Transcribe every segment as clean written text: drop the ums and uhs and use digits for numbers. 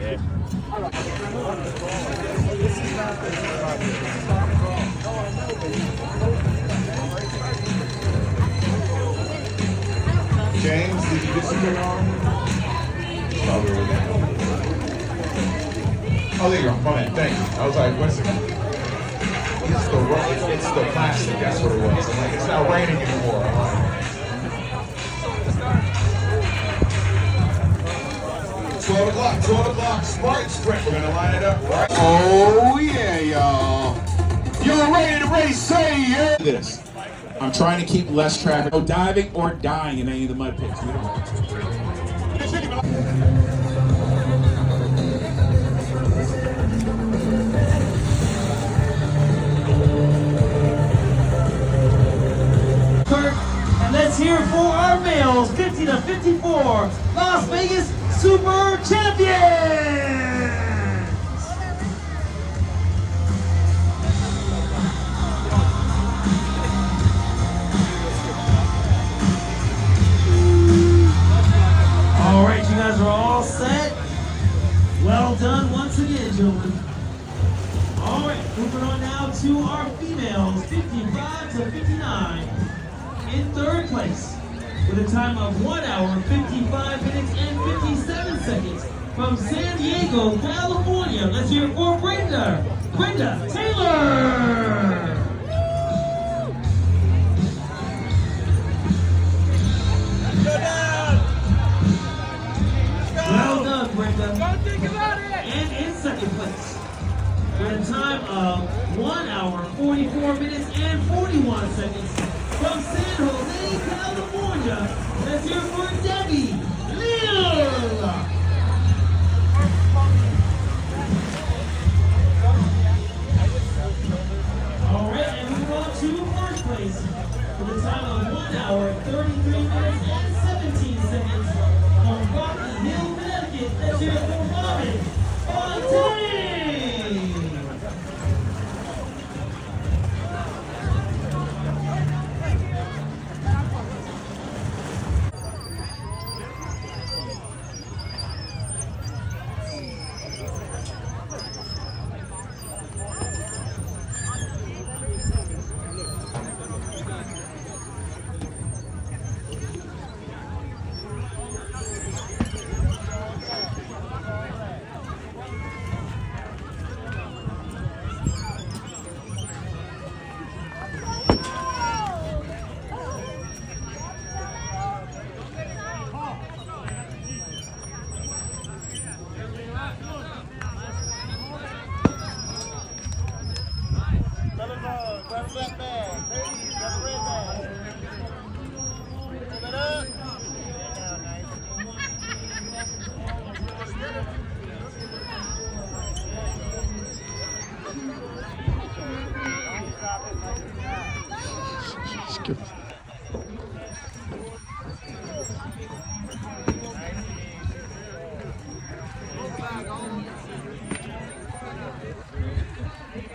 James, did you get something on? Oh, there you go. My man, thank you. I was like, what's it? It's the plastic, that's what it was. I'm like, it's not raining anymore. I'm like, 12 o'clock, Spartan Sprint. We're gonna line it up right. Oh yeah, y'all. Y'all ready to race? Say yeah. This. I'm trying to keep less traffic. No diving or dying in any of the mud pits. And let's hear it for our males, 50 to 54, Las Vegas Super Champions! All right, you guys are all set. Well done once again, gentlemen. All right, moving on now to our females, 55 to 59. In third place, with a time of 1 hour, 55 minutes, and 57 seconds from San Diego, California. Let's hear it for Brenda Taylor. Well done, Brenda. Don't think about it. And in second place, with a time of 1 hour, 44 minutes, and 41 seconds from San Jose, California. Let's hear it for Debbie Lil. All right, and we go to first place with a time of 1 hour, 33 minutes, and 17 seconds from Rocky Hill, Connecticut. Let's hear it for Robin Fontaine.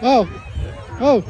Oh, oh.